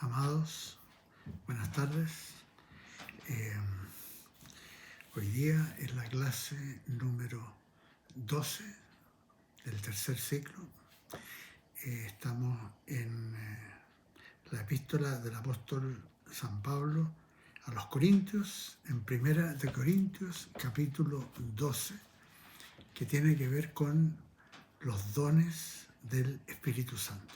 Amados, buenas tardes. Hoy día es la clase número 12 del tercer ciclo. Estamos en la epístola del apóstol San Pablo a los Corintios, en Primera de Corintios, capítulo 12, que tiene que ver con los dones del Espíritu Santo.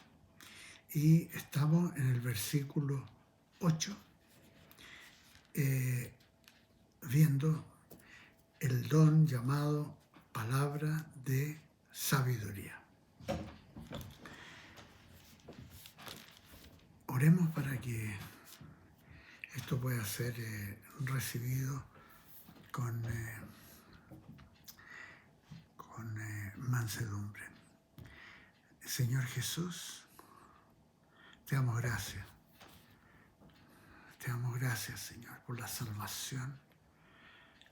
Y estamos en el versículo 8, viendo el don llamado palabra de sabiduría. Oremos para que esto pueda ser recibido con mansedumbre. Señor Jesús, te damos gracias. Te damos gracias, Señor, por la salvación.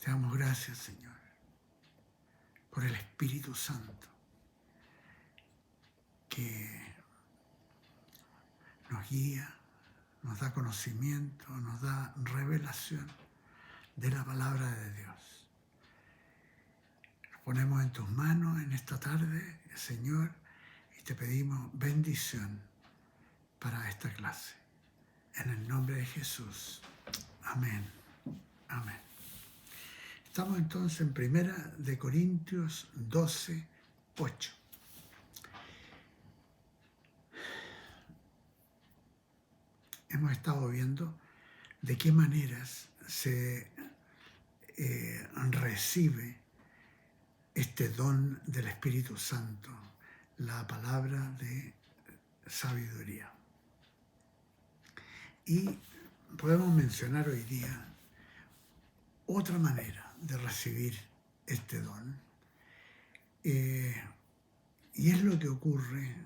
Te damos gracias, Señor, por el Espíritu Santo que nos guía, nos da conocimiento, nos da revelación de la palabra de Dios. Nos ponemos en tus manos en esta tarde, Señor, y te pedimos bendición para esta clase. En el nombre de Jesús. Amén. Amén. Estamos entonces en Primera de Corintios 12, 8. Hemos estado viendo de qué maneras se recibe este don del Espíritu Santo, la palabra de sabiduría. Y podemos mencionar hoy día otra manera de recibir este don. Y es lo que ocurre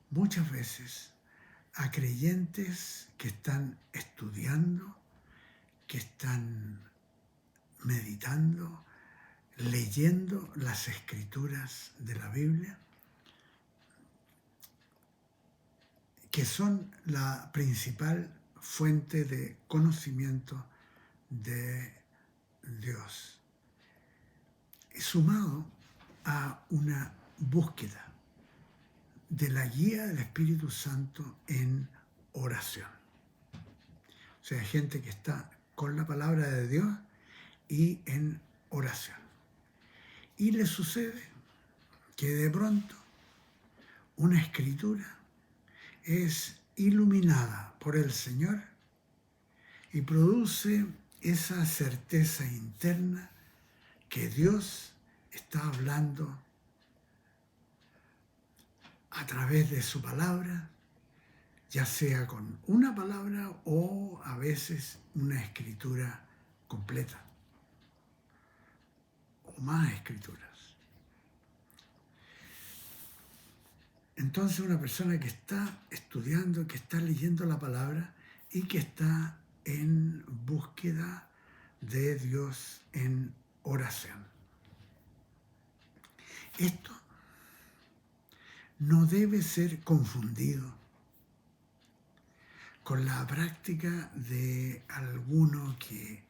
muchas veces a creyentes que están estudiando, que están meditando, leyendo las escrituras de la Biblia, que son la principal fuente de conocimiento de Dios, sumado a una búsqueda de la guía del Espíritu Santo en oración. O sea, hay gente que está con la palabra de Dios y en oración. Y le sucede que de pronto una escritura es iluminada por el Señor y produce esa certeza interna que Dios está hablando a través de su palabra, ya sea con una palabra o a veces una escritura completa o más escrituras. Entonces una persona que está estudiando, que está leyendo la palabra y que está en búsqueda de Dios en oración. Esto no debe ser confundido con la práctica de alguno que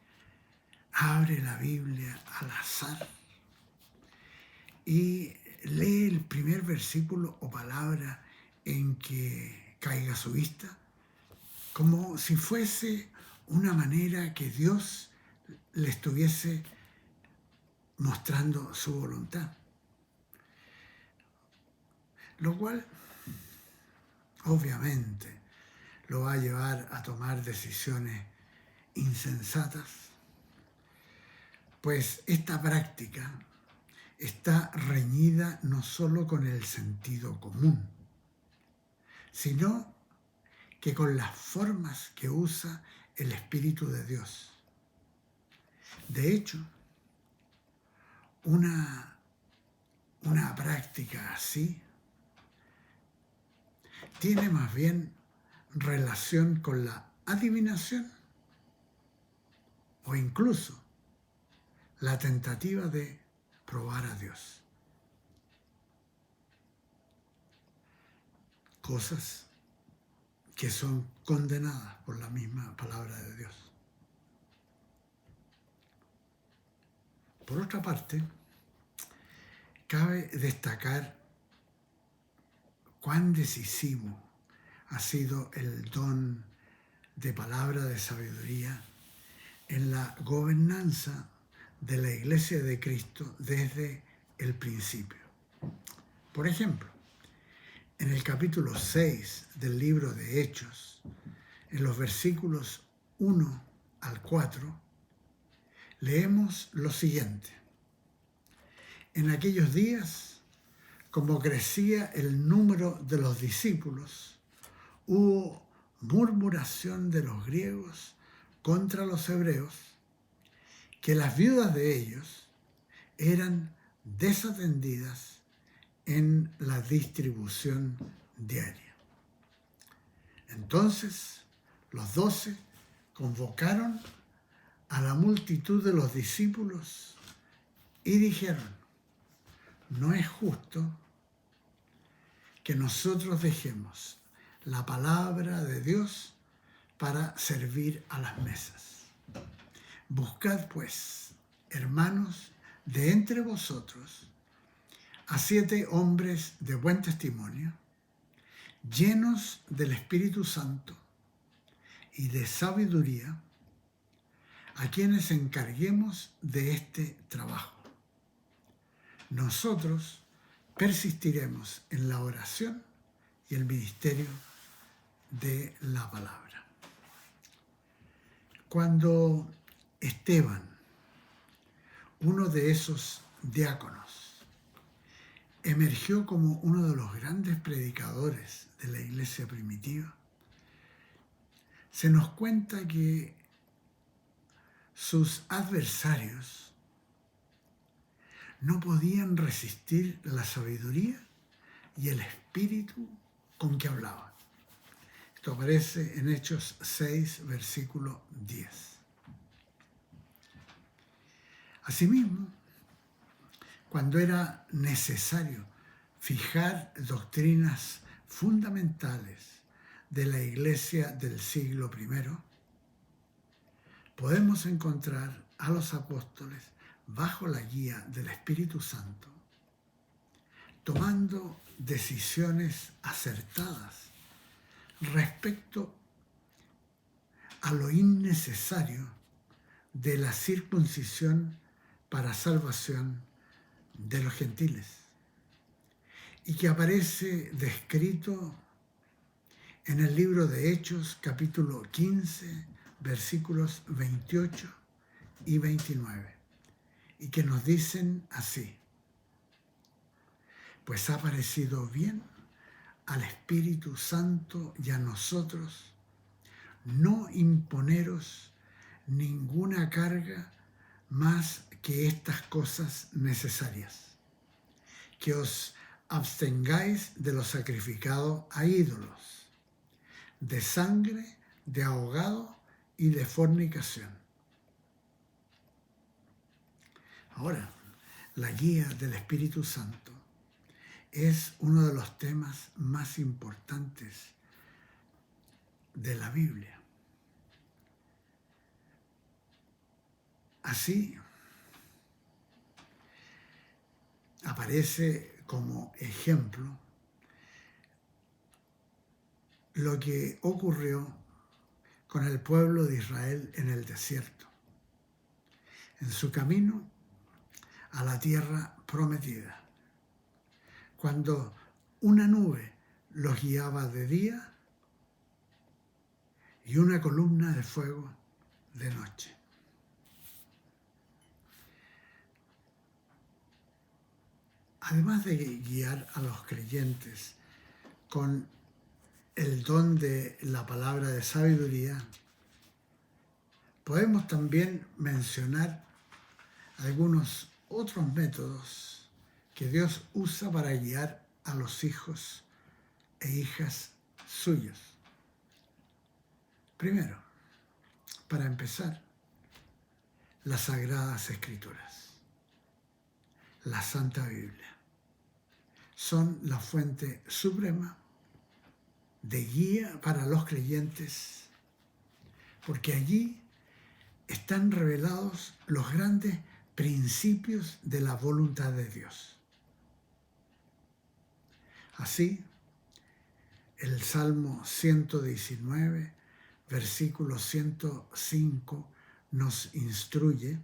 abre la Biblia al azar y lee el primer versículo o palabra en que caiga a su vista, como si fuese una manera que Dios le estuviese mostrando su voluntad. Lo cual, obviamente, lo va a llevar a tomar decisiones insensatas, pues esta práctica está reñida no solo con el sentido común, sino que con las formas que usa el Espíritu de Dios. De hecho, una práctica así tiene más bien relación con la adivinación o incluso la tentativa de probar a Dios. Cosas que son condenadas por la misma palabra de Dios. Por otra parte, cabe destacar cuán decisivo ha sido el don de palabra de sabiduría en la gobernanza de la Iglesia de Cristo desde el principio. Por ejemplo, en el capítulo 6 del libro de Hechos, en los versículos 1 al 4, leemos lo siguiente. En aquellos días, como crecía el número de los discípulos, hubo murmuración de los griegos contra los hebreos, que las viudas de ellos eran desatendidas en la distribución diaria. Entonces los 12 convocaron a la multitud de los discípulos y dijeron: no es justo que nosotros dejemos la palabra de Dios para servir a las mesas. Buscad pues, hermanos, de entre vosotros a 7 hombres de buen testimonio, llenos del Espíritu Santo y de sabiduría, a quienes encarguemos de este trabajo. Nosotros persistiremos en la oración y el ministerio de la palabra. Cuando Esteban, uno de esos diáconos, emergió como uno de los grandes predicadores de la iglesia primitiva, se nos cuenta que sus adversarios no podían resistir la sabiduría y el espíritu con que hablaba. Esto aparece en Hechos 6, versículo 10. Asimismo, cuando era necesario fijar doctrinas fundamentales de la iglesia del siglo I, podemos encontrar a los apóstoles bajo la guía del Espíritu Santo, tomando decisiones acertadas respecto a lo innecesario de la circuncisión para salvación de los gentiles, y que aparece descrito en el libro de Hechos, capítulo 15, versículos 28 y 29, y que nos dicen así: pues ha parecido bien al Espíritu Santo y a nosotros no imponeros ninguna carga más que estas cosas necesarias, que os abstengáis de lo sacrificado a ídolos, de sangre, de ahogado y de fornicación. Ahora, la guía del Espíritu Santo es uno de los temas más importantes de la Biblia. Así, aparece como ejemplo lo que ocurrió con el pueblo de Israel en el desierto, en su camino a la tierra prometida, cuando una nube los guiaba de día y una columna de fuego de noche. Además de guiar a los creyentes con el don de la palabra de sabiduría, podemos también mencionar algunos otros métodos que Dios usa para guiar a los hijos e hijas suyos. Primero, para empezar, las Sagradas Escrituras, la Santa Biblia, son la fuente suprema de guía para los creyentes, porque allí están revelados los grandes principios de la voluntad de Dios. Así, el Salmo 119, versículo 105, nos instruye: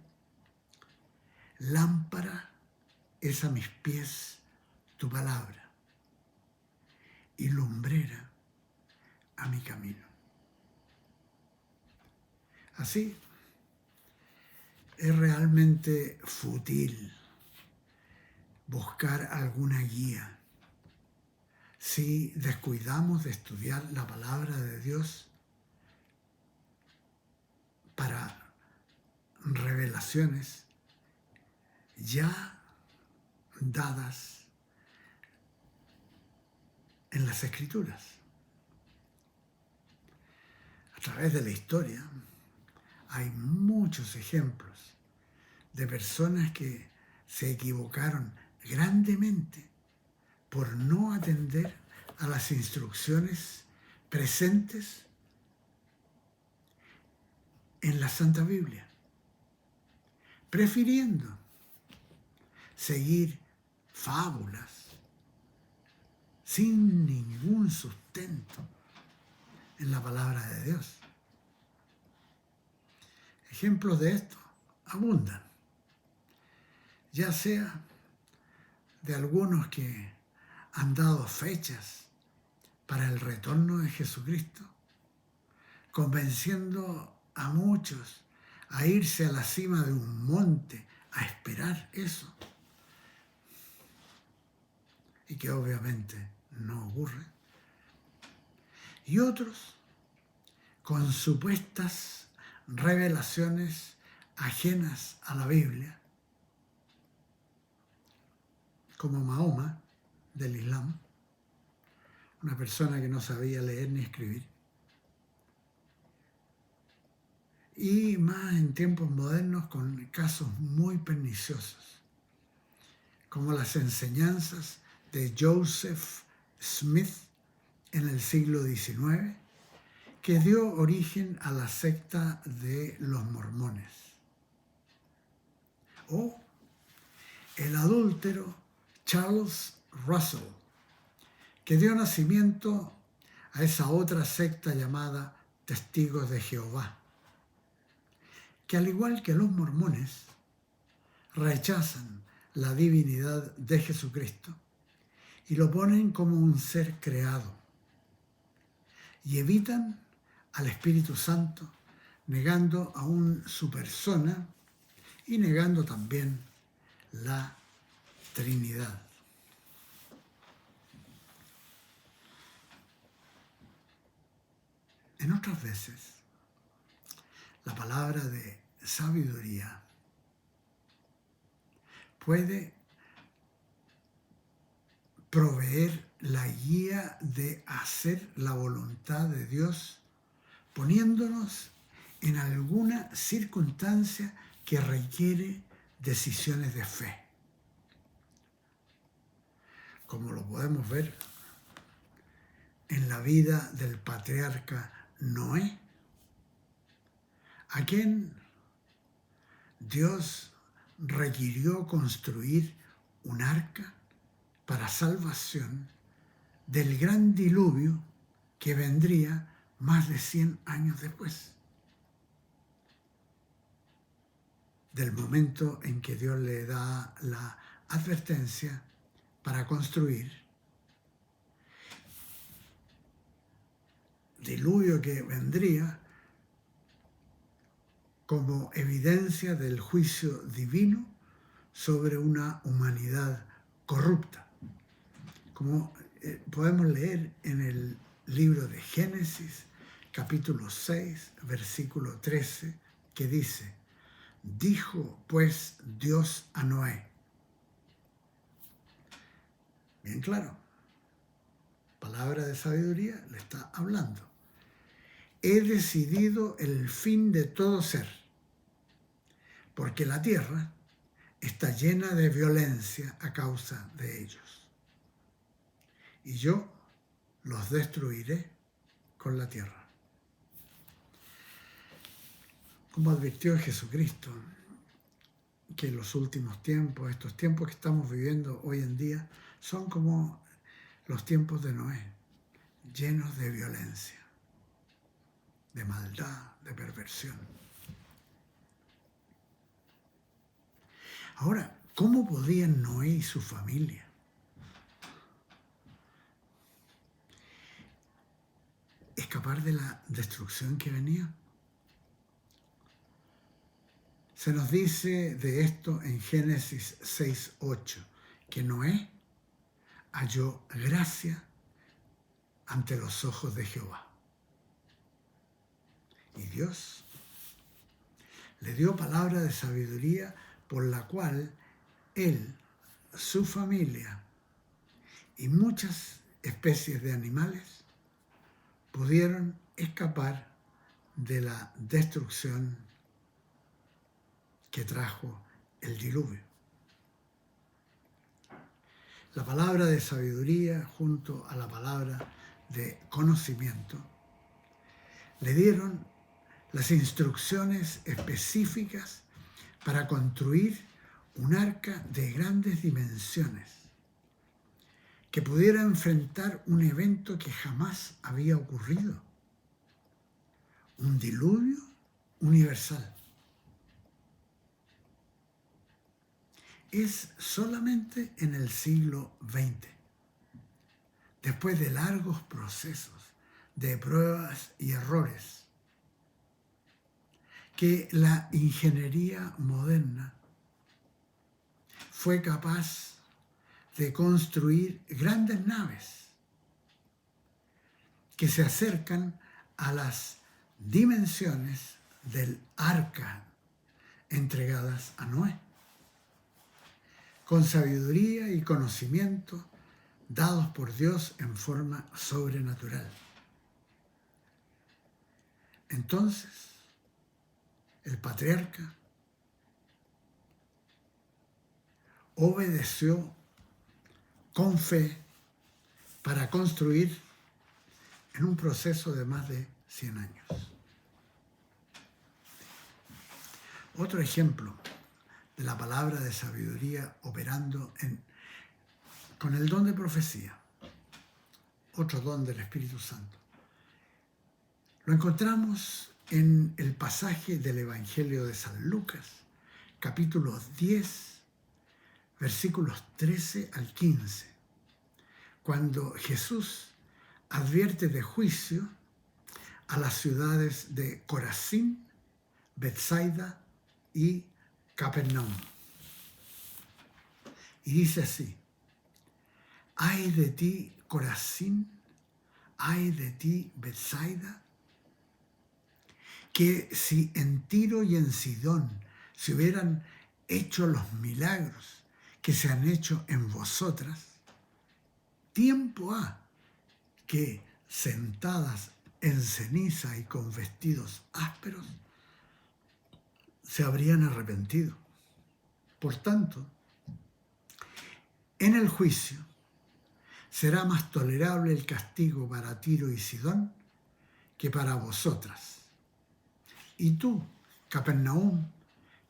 lámpara es a mis pies tu palabra y lumbrera a mi camino. Así, es realmente fútil buscar alguna guía si descuidamos de estudiar la palabra de Dios para revelaciones ya dadas en las Escrituras. A través de la historia hay muchos ejemplos de personas que se equivocaron grandemente por no atender a las instrucciones presentes en la Santa Biblia, prefiriendo seguir fábulas sin ningún sustento en la palabra de Dios. Ejemplos de esto abundan, ya sea de algunos que han dado fechas para el retorno de Jesucristo, convenciendo a muchos a irse a la cima de un monte a esperar eso, y que obviamente no ocurre, y otros con supuestas revelaciones ajenas a la Biblia, como Mahoma del Islam, una persona que no sabía leer ni escribir, y más en tiempos modernos con casos muy perniciosos, como las enseñanzas de Joseph Smith en el siglo XIX, que dio origen a la secta de los mormones, o el adúltero Charles Russell, que dio nacimiento a esa otra secta llamada Testigos de Jehová, que al igual que los mormones rechazan la divinidad de Jesucristo y lo ponen como un ser creado, y evitan al Espíritu Santo, negando aún su persona y negando también la Trinidad. En otras veces, la palabra de sabiduría puede proveer la guía de hacer la voluntad de Dios, poniéndonos en alguna circunstancia que requiere decisiones de fe, como lo podemos ver en la vida del patriarca Noé, a quien Dios requirió construir un arca para salvación del gran diluvio que vendría más de 100 años después del momento en que Dios le da la advertencia para construir. Diluvio que vendría como evidencia del juicio divino sobre una humanidad corrupta, como podemos leer en el libro de Génesis, capítulo 6, versículo 13, que dice: dijo pues Dios a Noé. Bien claro, palabra de sabiduría le está hablando. He decidido el fin de todo ser, porque la tierra está llena de violencia a causa de ellos. Y yo los destruiré con la tierra. Como advirtió Jesucristo, que en los últimos tiempos, estos tiempos que estamos viviendo hoy en día, son como los tiempos de Noé, llenos de violencia, de maldad, de perversión. Ahora, ¿cómo podían Noé y su familia escapar de la destrucción que venía? Se nos dice de esto en Génesis 6:8, que Noé halló gracia ante los ojos de Jehová. Y Dios le dio palabra de sabiduría por la cual él, su familia y muchas especies de animales pudieron escapar de la destrucción que trajo el diluvio. La palabra de sabiduría junto a la palabra de conocimiento le dieron las instrucciones específicas para construir un arca de grandes dimensiones que pudiera enfrentar un evento que jamás había ocurrido, un diluvio universal. Es solamente en el siglo XX, después de largos procesos de pruebas y errores, que la ingeniería moderna fue capaz de construir grandes naves que se acercan a las dimensiones del arca entregadas a Noé, con sabiduría y conocimiento dados por Dios en forma sobrenatural. Entonces, el patriarca obedeció con fe para construir en un proceso de más de 100 años. Otro ejemplo de la palabra de sabiduría operando con el don de profecía, otro don del Espíritu Santo. Lo encontramos en el pasaje del Evangelio de San Lucas, capítulo 10, versículos 13 al 15, cuando Jesús advierte de juicio a las ciudades de Corazín, Betsaida y Capernaum. Y dice así: ay de ti, Corazín, ay de ti, Betsaida, que si en Tiro y en Sidón se hubieran hecho los milagros que se han hecho en vosotras, tiempo ha que, sentadas en ceniza y con vestidos ásperos, se habrían arrepentido. Por tanto, en el juicio será más tolerable el castigo para Tiro y Sidón que para vosotras. Y tú, Capernaum,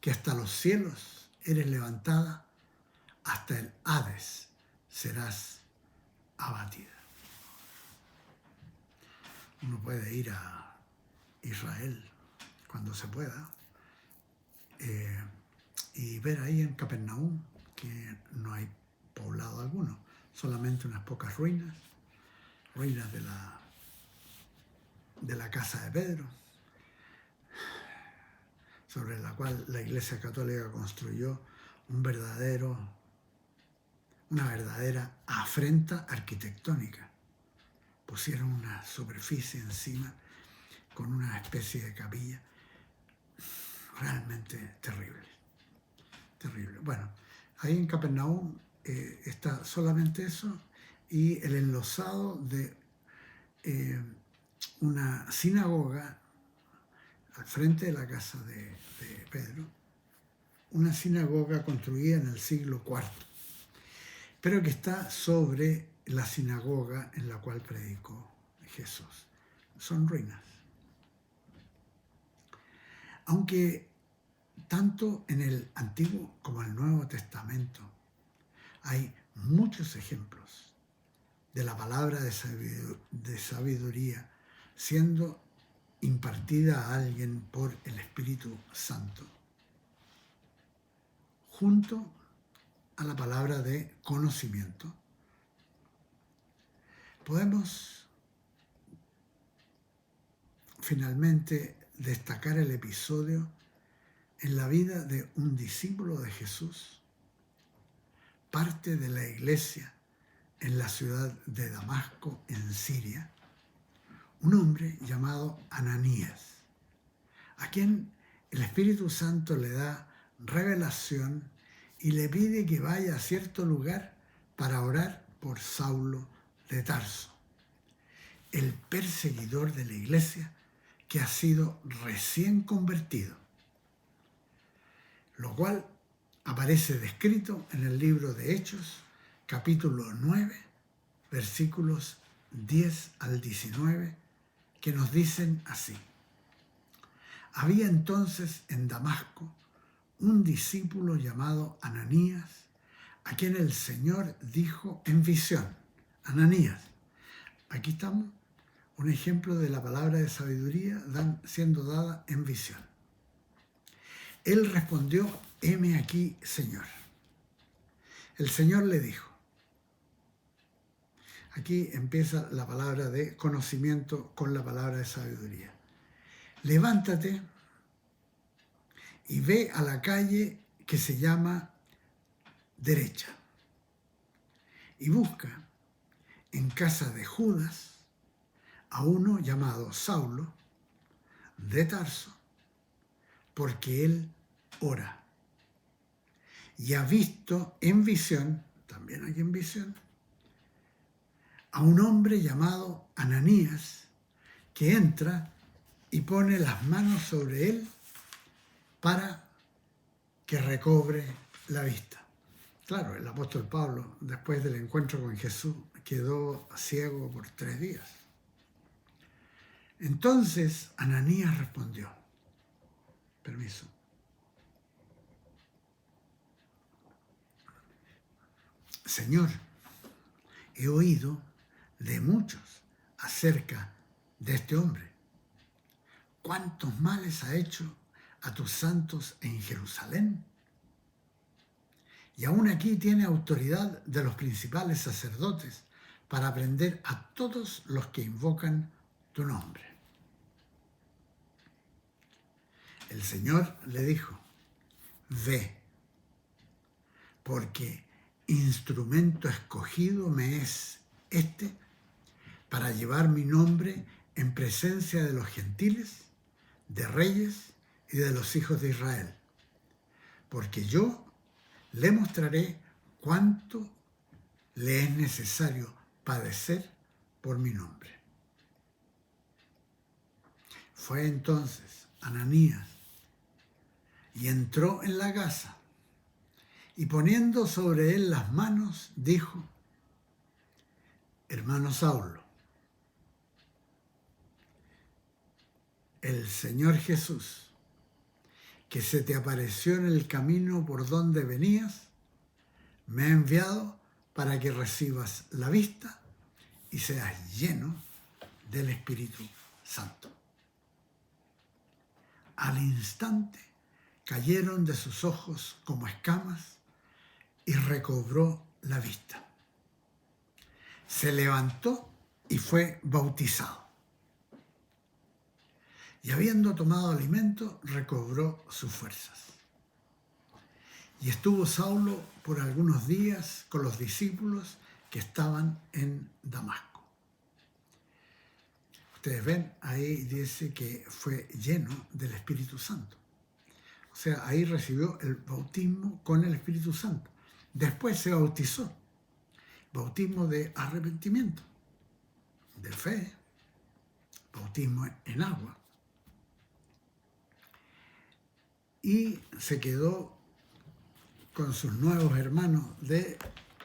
que hasta los cielos eres levantada, hasta el Hades serás abatida. Uno puede ir a Israel cuando se pueda y ver ahí en Capernaum que no hay poblado alguno, solamente unas pocas ruinas de la casa de Pedro, sobre la cual la Iglesia Católica construyó una verdadera afrenta arquitectónica. Pusieron una superficie encima con una especie de capilla. Realmente terrible, terrible. Bueno, ahí en Capernaum está solamente eso y el enlosado de una sinagoga al frente de la casa de Pedro, una sinagoga construida en el siglo IV, pero que está sobre la sinagoga en la cual predicó Jesús. Son ruinas. Aunque tanto en el Antiguo como en el Nuevo Testamento hay muchos ejemplos de la palabra de sabiduría siendo impartida a alguien por el Espíritu Santo, junto a la palabra de conocimiento, podemos finalmente destacar el episodio en la vida de un discípulo de Jesús, parte de la iglesia en la ciudad de Damasco, en Siria, un hombre llamado Ananías, a quien el Espíritu Santo le da revelación y le pide que vaya a cierto lugar para orar por Saulo de Tarso, el perseguidor de la iglesia que ha sido recién convertido, lo cual aparece descrito en el libro de Hechos, capítulo 9, versículos 10 al 19, que nos dicen así: había entonces en Damasco un discípulo llamado Ananías, a quien el Señor dijo en visión: Ananías. Aquí estamos, un ejemplo de la palabra de sabiduría siendo dada en visión. Él respondió: heme aquí, Señor. El Señor le dijo, aquí empieza la palabra de conocimiento con la palabra de sabiduría: levántate y ve a la calle que se llama Derecha y busca en casa de Judas a uno llamado Saulo de Tarso, porque él ora y ha visto en visión, también aquí en visión, a un hombre llamado Ananías, que entra y pone las manos sobre él para que recobre la vista. Claro, el apóstol Pablo, después del encuentro con Jesús, quedó ciego por 3 días. Entonces Ananías respondió, permiso, Señor, he oído de muchos acerca de este hombre. ¿Cuántos males ha hecho a tus santos en Jerusalén? Y aún aquí tiene autoridad de los principales sacerdotes para prender a todos los que invocan tu nombre. El Señor le dijo, ve, porque instrumento escogido me es este para llevar mi nombre en presencia de los gentiles, de reyes y de los hijos de Israel, porque yo le mostraré cuánto le es necesario padecer por mi nombre. Fue entonces Ananías y entró en la casa y poniendo sobre él las manos, dijo, hermano Saulo, el Señor Jesús, que se te apareció en el camino por donde venías, me ha enviado para que recibas la vista y seas lleno del Espíritu Santo. Al instante cayeron de sus ojos como escamas y recobró la vista. Se levantó y fue bautizado. Y habiendo tomado alimento, recobró sus fuerzas. Y estuvo Saulo por algunos días con los discípulos que estaban en Damasco. Ustedes ven, ahí dice que fue lleno del Espíritu Santo. O sea, ahí recibió el bautismo con el Espíritu Santo. Después se bautizó. Bautismo de arrepentimiento, de fe, bautismo en agua. Y se quedó con sus nuevos hermanos de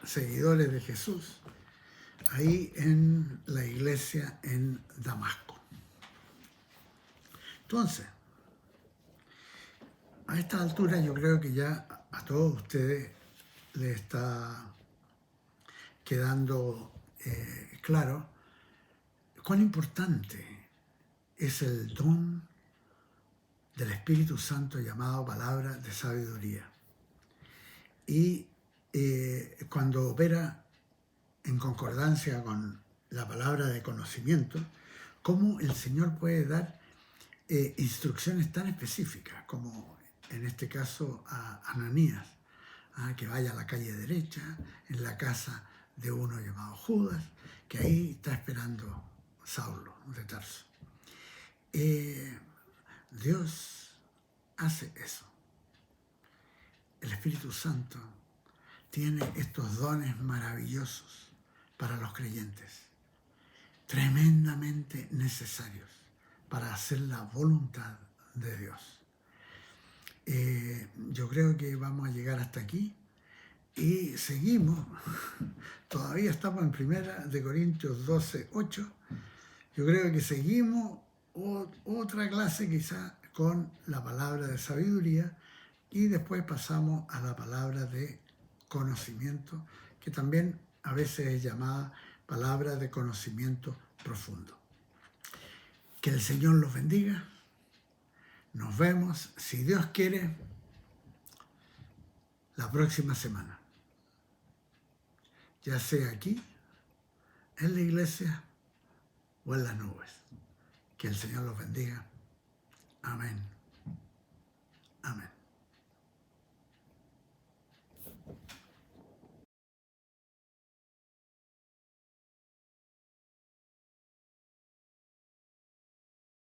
seguidores de Jesús ahí en la iglesia en Damasco. Entonces, a esta altura yo creo que ya a todos ustedes les está quedando claro cuán importante es el don del Espíritu Santo llamado palabra de sabiduría. Y cuando opera en concordancia con la palabra de conocimiento, cómo el Señor puede dar instrucciones tan específicas como en este caso a Ananías, que vaya a la calle derecha, en la casa de uno llamado Judas, que ahí está esperando Saulo de Tarso. Dios hace eso. El Espíritu Santo tiene estos dones maravillosos para los creyentes, tremendamente necesarios para hacer la voluntad de Dios. Yo creo que vamos a llegar hasta aquí y seguimos. Todavía estamos en 1 Corintios 12, 8. Yo creo que seguimos otra clase quizá con la palabra de sabiduría y después pasamos a la palabra de conocimiento, que también a veces es llamada palabra de conocimiento profundo. Que el Señor los bendiga. Nos vemos, si Dios quiere, la próxima semana. Ya sea aquí, en la iglesia o en las nubes. Que el Señor los bendiga. Amén. Amén.